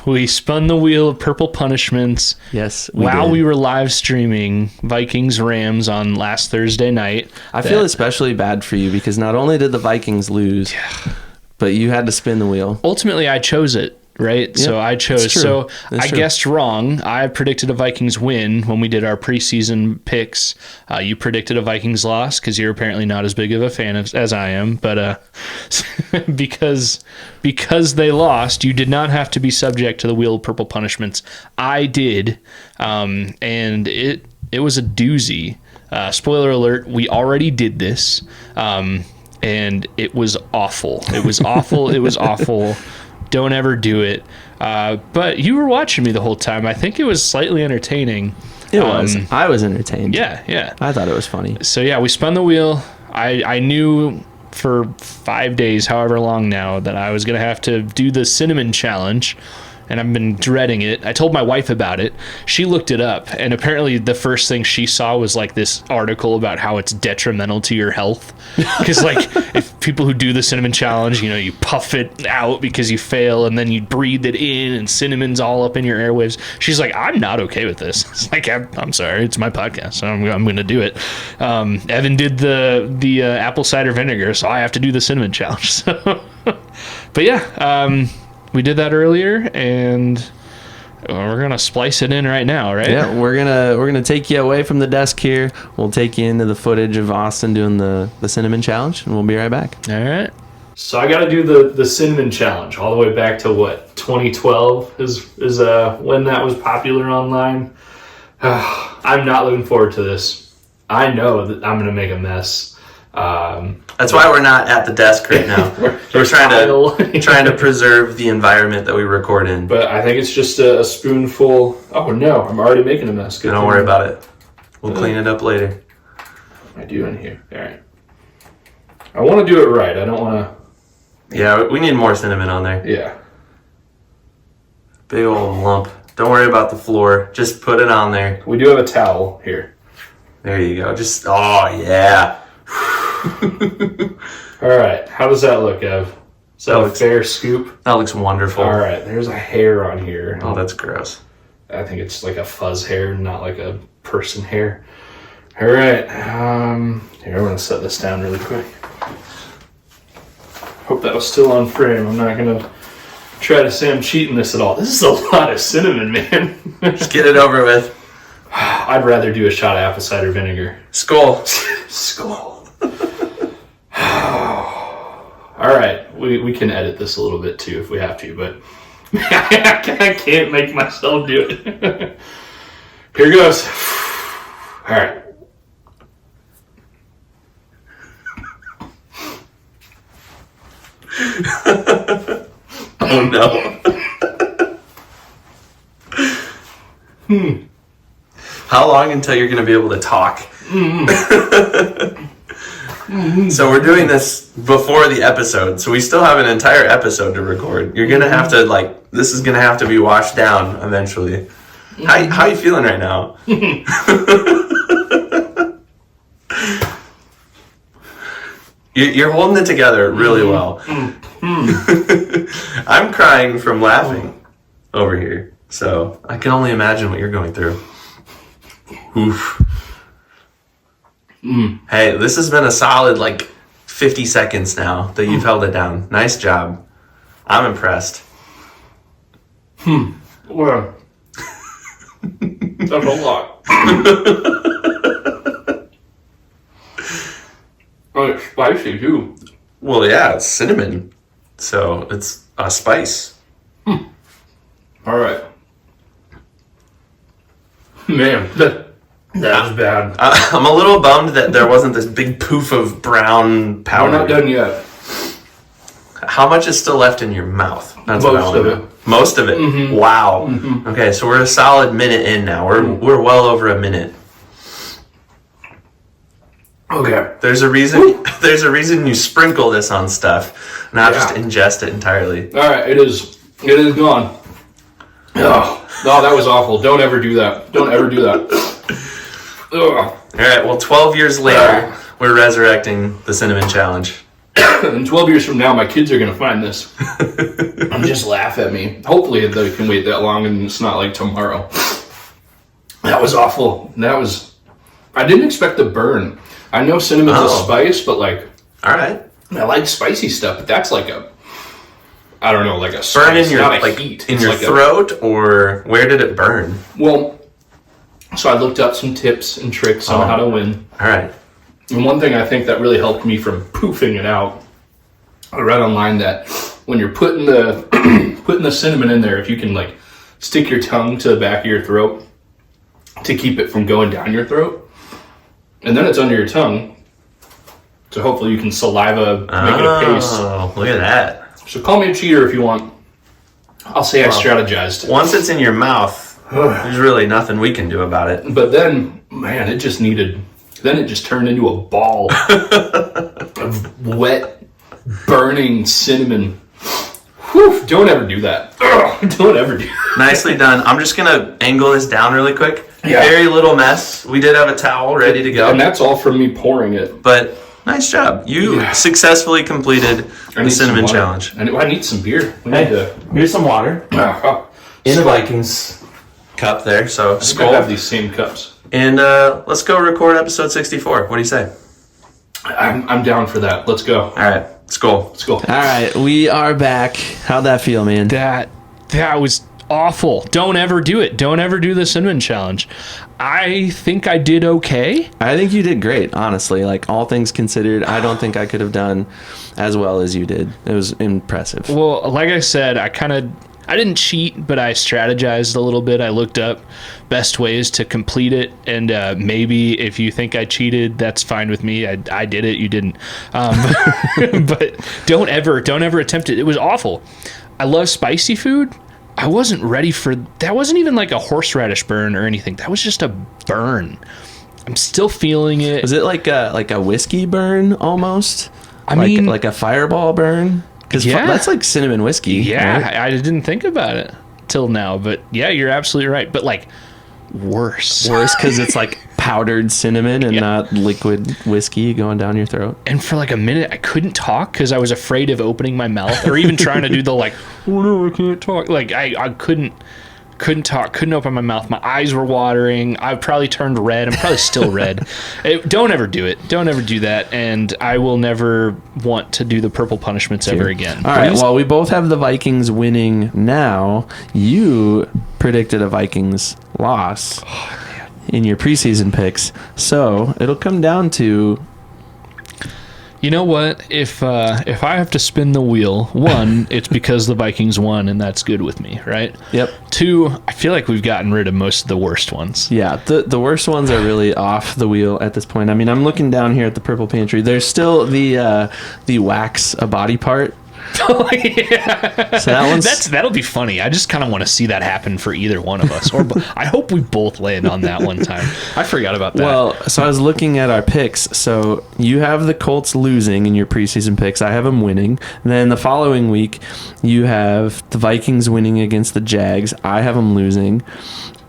We spun the wheel of purple punishments. Yes, we were live streaming Vikings Rams on last Thursday night. I feel especially bad for you because not only did the Vikings lose, but you had to spin the wheel. Ultimately, I chose it. Right. Yep, so I chose. So I guessed wrong. I predicted a Vikings win when we did our preseason picks. You predicted a Vikings loss because you're apparently not as big of a fan as I am. But because they lost, you did not have to be subject to the wheel of purple punishments. I did. And it was a doozy. Spoiler alert, we already did this. And it was awful. It was awful. It was awful. Don't ever do it. But you were watching me the whole time. I think it was slightly entertaining. It was. I was entertained. Yeah. I thought it was funny. So, yeah, we spun the wheel. I knew for 5 days, however long now, that I was going to have to do the cinnamon challenge. And I've been dreading it. I told my wife about it. She looked it up, and apparently the first thing she saw was like this article about how it's detrimental to your health. Because like if people who do the cinnamon challenge, you puff it out because you fail, and then you breathe it in, and cinnamon's all up in your airwaves. She's like, I'm not okay with this. It's like, I'm sorry, it's my podcast, so I'm going to do it. Evan did the apple cider vinegar, so I have to do the cinnamon challenge. So, but yeah. We did that earlier, and we're gonna splice it in right now, right? Yeah, we're gonna take you away from the desk here. We'll take you into the footage of Austin doing the cinnamon challenge, and we'll be right back. All right. So I got to do the cinnamon challenge all the way back to what 2012 is when that was popular online. I'm not looking forward to this. I know that I'm gonna make a mess. That's why we're not at the desk right now. we're trying to preserve the environment that we record in. But I think it's just a spoonful. Oh no, I'm already making a mess. Don't worry about it. We'll clean it up later. What am I doing here? All right. I want to do it right. I don't want to. Yeah, we need more cinnamon on there. Yeah. Big old lump. Don't worry about the floor. Just put it on there. We do have a towel here. There you go. Yeah. All right. How does that look, Ev? Is that a fair scoop? That looks wonderful. All right. There's a hair on here. Oh, that's gross. I think it's like a fuzz hair, not like a person hair. All right. Here, I'm going to set this down really quick. Hope that was still on frame. I'm not going to try to say I'm cheating this at all. This is a lot of cinnamon, man. Just get it over with. I'd rather do a shot of apple cider vinegar. Skol. Skol. All right, we can edit this a little bit too if we have to, but I can't make myself do it. Here goes. All right. Oh no. How long until you're going to be able to talk? So we're doing this before the episode, so we still have an entire episode to record. You're going to have to, this is going to have to be washed down eventually. How are you feeling right now? You're holding it together really well. I'm crying from laughing over here, so I can only imagine what you're going through. Oof. Hey, this has been a solid 50 seconds now that you've held it down. Nice job. I'm impressed. Well, that's a lot. Oh, it's spicy too. Well, yeah, it's cinnamon, so it's a spice. All right. Man, that's bad. I'm a little bummed that there wasn't this big poof of brown powder. We're not done yet. How much is still left in your mouth? That's most of it. Most of it? Mm-hmm. Wow. Mm-hmm. Okay, so we're a solid minute in now. We're well over a minute. Okay. There's a reason. There's a reason you sprinkle this on stuff, not just ingest it entirely. All right, it is gone. Oh, that was awful. Don't ever do that. Don't ever do that. Ugh. All right. Well, 12 years later, we're resurrecting the cinnamon challenge. And 12 years from now, my kids are going to find this and just laugh at me. Hopefully they can wait that long and it's not like tomorrow. That was awful. I didn't expect the burn. I know cinnamon's a spice, but like, all right, I like spicy stuff, but that's like I don't know, like a burn spice, in your not a like heat. in It's your like throat, or where did it burn? Well, so I looked up some tips and tricks on how to win. All right. And one thing I think that really helped me from poofing it out, I read online that when you're putting the putting the cinnamon in there, if you can like stick your tongue to the back of your throat to keep it from going down your throat, and then it's under your tongue, so hopefully you can saliva make it a paste. Oh, look at that. So call me a cheater if you want. I'll say I strategized. Once it's in your mouth, there's really nothing we can do about it. But then, man, it just turned into a ball of wet, burning cinnamon. Whew, don't ever do that. Ugh, don't ever do that. Nicely done. I'm just going to angle this down really quick. Yeah. Very little mess. We did have a towel ready to go. And that's all from me pouring it. But nice job. You successfully completed the cinnamon challenge. I need some beer. Here's some water. In a Vikings cup there. So, Skol. I have these same cups. And let's go record episode 64. What do you say? I'm down for that. Let's go. All right. Skol. Skol. All right, we are back. How'd that feel, man? That was awful. Don't ever do it. Don't ever do the cinnamon challenge. I think I did okay. I think you did great, honestly. Like, all things considered, I don't think I could have done as well as you did. It was impressive. Well, like I said, I didn't cheat, but I strategized a little bit. I looked up best ways to complete it, and maybe if you think I cheated, that's fine with me. I did it, you didn't. But don't ever attempt it. It was awful. I love spicy food. I wasn't ready for that. Wasn't even like a horseradish burn or anything. That was just a burn. I'm still feeling it. Was it like a whiskey burn almost? I mean, like a fireball burn? Because that's like cinnamon whiskey. Yeah, right? I didn't think about it till now, but yeah, you're absolutely right. But like worse because it's like powdered cinnamon and not liquid whiskey going down your throat. And for like a minute, I couldn't talk because I was afraid of opening my mouth or even trying to do the like, oh no, I can't talk. Like I couldn't talk, couldn't open my mouth. My eyes were watering. I probably turned red. I'm probably still red. Don't ever do it. Don't ever do that. And I will never want to do the purple punishments ever again. All right. Well, we both have the Vikings winning now. You predicted a Vikings loss in your preseason picks. So it'll come down to... You know what? If I have to spin the wheel, one, it's because the Vikings won, and that's good with me, right? Yep. Two, I feel like we've gotten rid of most of the worst ones. Yeah, the worst ones are really off the wheel at this point. I mean, I'm looking down here at the Purple Pantry. There's still the wax a body part. Oh, yeah. So that'll be funny. I just kind of want to see that happen for either one of us. Or I hope we both land on that one time. I forgot about that. Well, so I was looking at our picks. So you have the Colts losing in your preseason picks. I have them winning. And then the following week, you have the Vikings winning against the Jags. I have them losing.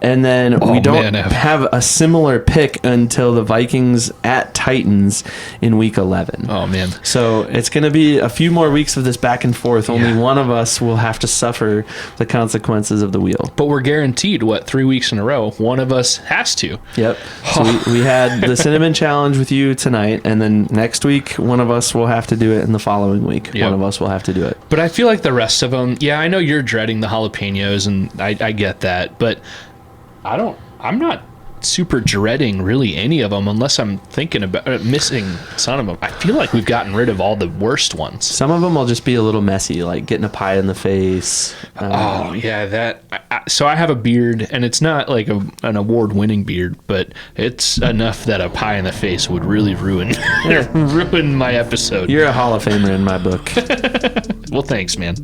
And then we don't have a similar pick until the Vikings at Titans in week 11. Oh, man. So it's going to be a few more weeks of this back and forth. Only one of us will have to suffer the consequences of the wheel. But we're guaranteed, 3 weeks in a row? One of us has to. Yep. So we had the Cinnamon Challenge with you tonight, and then next week, one of us will have to do it, and the following week, one of us will have to do it. But I feel like the rest of them, I know you're dreading the jalapenos, and I get that, but... I'm not super dreading really any of them unless I'm thinking about missing some of them. I feel like we've gotten rid of all the worst ones. Some of them will just be a little messy, like getting a pie in the face. So I have a beard, and it's not like an award-winning beard, but it's enough that a pie in the face would really ruin my episode. You're a Hall of Famer in my book. Well, thanks, man.